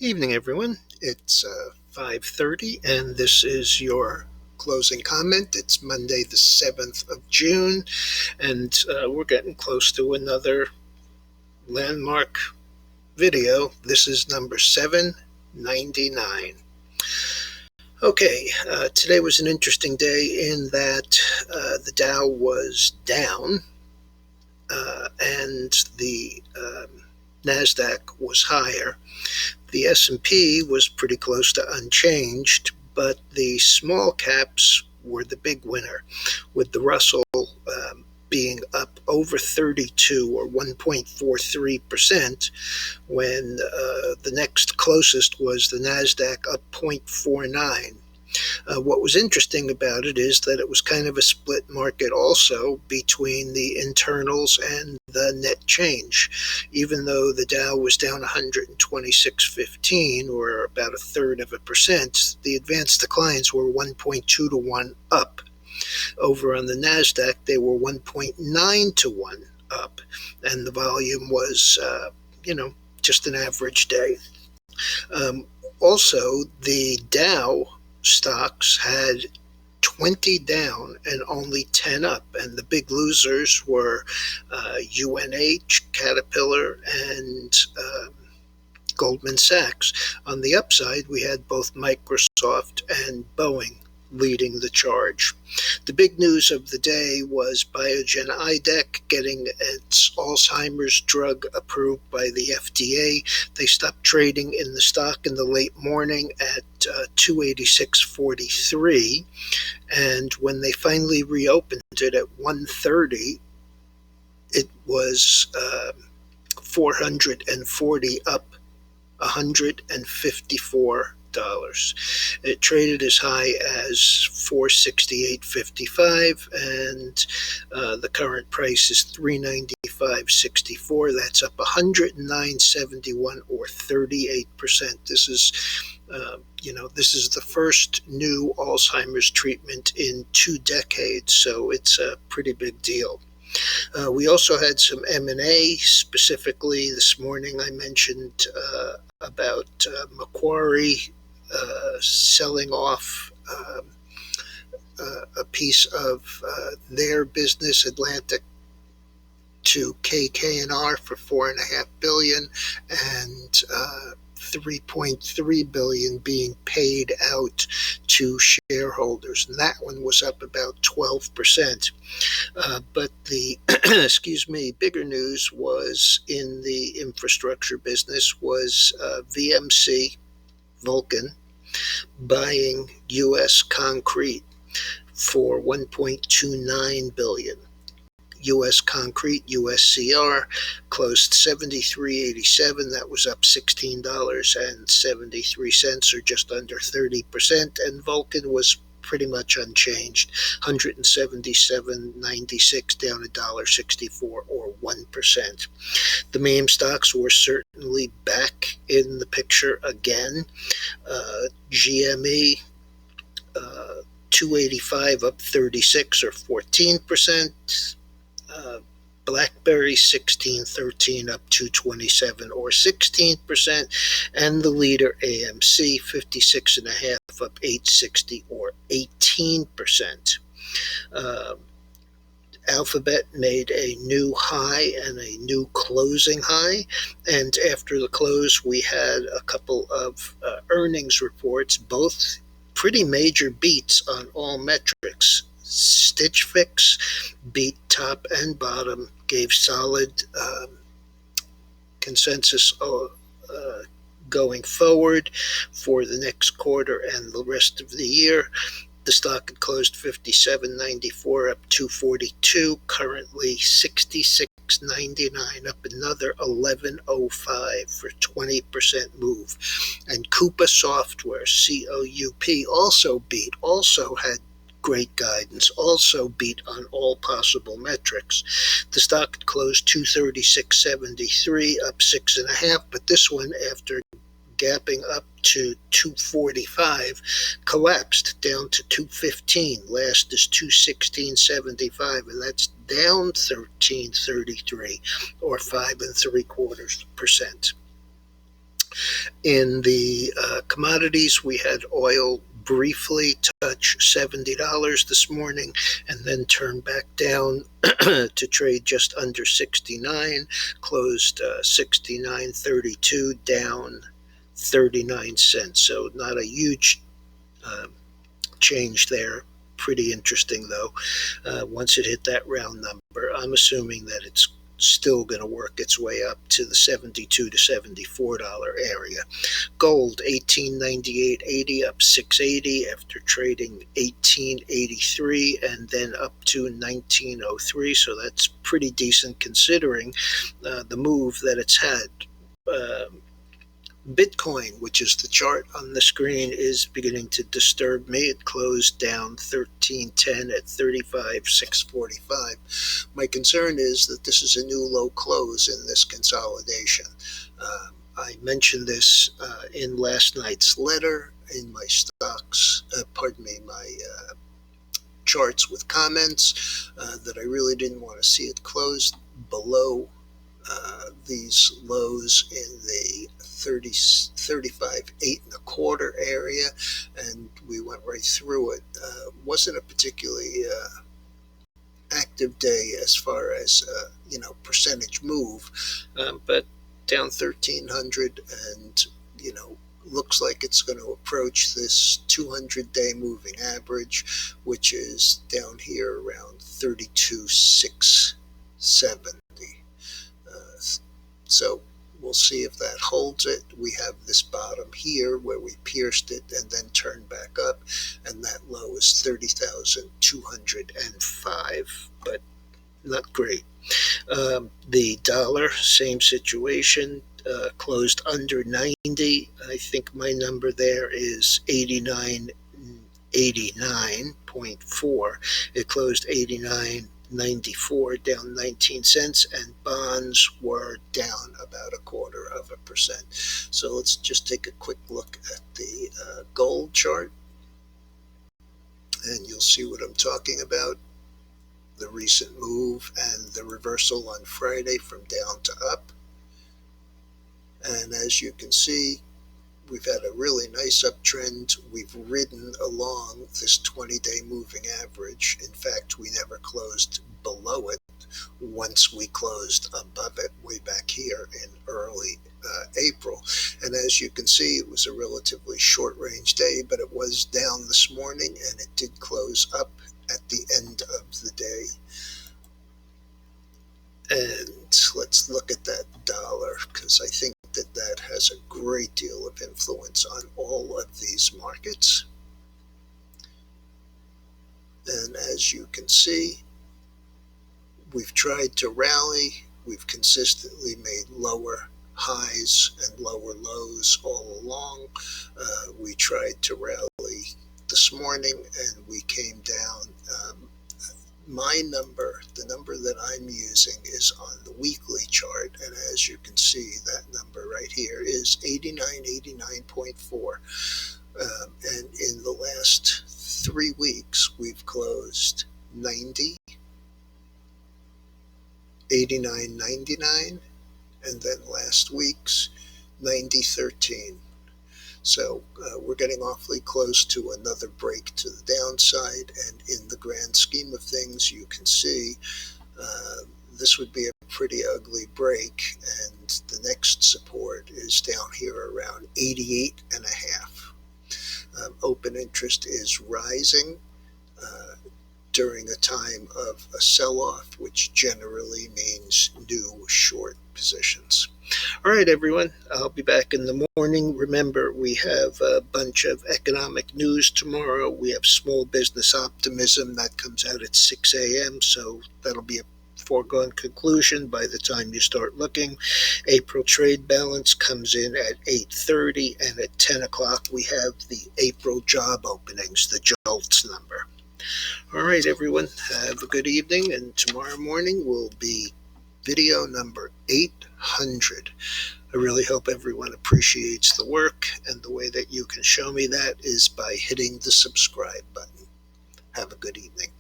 Evening, everyone. It's 5:30, and this is your closing comment. It's Monday, the 7th of June, and we're getting close to another landmark video. This is number 799. Okay, today was an interesting day in that the Dow was down, and the NASDAQ was higher. The S&P was pretty close to unchanged, but the small caps were the big winner, with the Russell being up over 32 or 1.43%, when the next closest was the NASDAQ up 0.49. What was interesting about it is that it was kind of a split market also between the internals and the net change. Even though the Dow was down 126.15, or about 1/3%, the advanced declines were 1.2 to 1 up. Over on the NASDAQ, they were 1.9 to 1 up, and the volume was, just an average day. Also, the Dow stocks had 20 down and only 10 up, and the big losers were UNH, Caterpillar, and Goldman Sachs. On the upside, we had both Microsoft and Boeing leading the charge. The big news of the day was BIOGEN getting its Alzheimer's drug approved by the FDA. They stopped trading in the stock in the late morning at $286.43, and when they finally reopened it at 1:30, it was 440 up $154. It traded as high as $468.55, and the current price is $395.64. That's up $109.71 or 38%. This is the first new Alzheimer's treatment in 2 decades, so it's a pretty big deal. We also had some M&A. Specifically, this morning I mentioned about Macquarie selling off a piece of their business, Atlantic, to KKR for $4.5 billion, and $3.3 billion being paid out to shareholders, and that one was up about 12%. But the bigger news was in the infrastructure business was VMC, Vulcan, buying U.S. Concrete for $1.29 billion. U.S. Concrete, USCR, closed $73.87. That was up $16.73, or just under 30%. And Vulcan was pretty much unchanged, $177.96, down $1.64 or 1%. The meme stocks were certainly back in the picture again. GME, 285 up 36 or 14%. BlackBerry 1613 up 227 or 16%, and the leader AMC 56.5 up 860 or 18%. Alphabet made a new high and a new closing high, and after the close we had a couple of earnings reports, both pretty major beats on all metrics. SFIX beat top and bottom, gave solid consensus going forward for the next quarter and the rest of the year. The stock had closed $57.94, up $242, currently $66.99, up another $11.05 for 20% move. And Coupa Software, COUP, also had great guidance, also beat on all possible metrics. The stock had closed $236.73, up 6.5, but this one, after gapping up to 245, collapsed down to 215. Last is 216.75, and that's down 13.33 or 5.75%. In the commodities, we had oil briefly touch $70 this morning and then turn back down to trade just under 69, closed 69.32, down 39 cents. So not a huge uh, change there. Pretty interesting though. Once it hit that round number, I'm assuming that it's still going to work its way up to the $72 to $74 area. Gold 1898.80, up 680 after trading 1883 and then up to 1903. So that's pretty decent considering the move that it's had. Uh, Bitcoin, which is the chart on the screen, is beginning to disturb me. It closed down 1310 at 35,645. My concern is that this is a new low close in this consolidation. I mentioned this in last night's letter in my stocks, my charts with comments, that I really didn't want to see it closed below these lows in the 35, 8.25 area, and we went right through it. Wasn't a particularly active day as far as percentage move, but down 1,300, and looks like it's going to approach this 200-day moving average, which is down here around 32,670. So we'll see if that holds it. We have this bottom here where we pierced it and then turned back up, and that low is 30,205, but not great. The dollar, same situation, closed under 90. I think my number there is 89.4. It closed 89.94, down 19 cents, and bonds were down about 0.25%. So let's just take a quick look at the gold chart, and you'll see what I'm talking about. The recent move and the reversal on Friday from down to up. And as you can see, we've had a really nice uptrend. We've ridden along this 20-day moving average. In fact, we never closed below it once we closed above it way back here in early April. And as you can see, it was a relatively short range day, but it was down this morning and it did close up at the end of the day. And let's look at that dollar, because I think that has a great deal of influence on all of these markets. And as you can see, we've tried to rally. We've consistently made lower highs and lower lows all along. We tried to rally this morning and we came down. My number, the number that I'm using, is on the weekly chart, and as you can see, that number right here is 89.4. And in the last 3 weeks, we've closed 90, 89.99, and then last week's 90.13. So we're getting awfully close to another break to the downside, and in the grand scheme of things, you can see this would be a pretty ugly break, and the next support is down here around 88.5. Open interest is rising during a time of a sell-off, which generally means new short positions. All right, everyone, I'll be back in the morning. Remember, we have a bunch of economic news tomorrow. We have small business optimism that comes out at 6 a.m., so that'll be a foregone conclusion by the time you start looking. April trade balance comes in at 8:30, and at 10 o'clock we have the April job openings, the JOLTS number. All right, everyone, have a good evening, and tomorrow morning will be video number 800. I really hope everyone appreciates the work, and the way that you can show me that is by hitting the subscribe button. Have a good evening.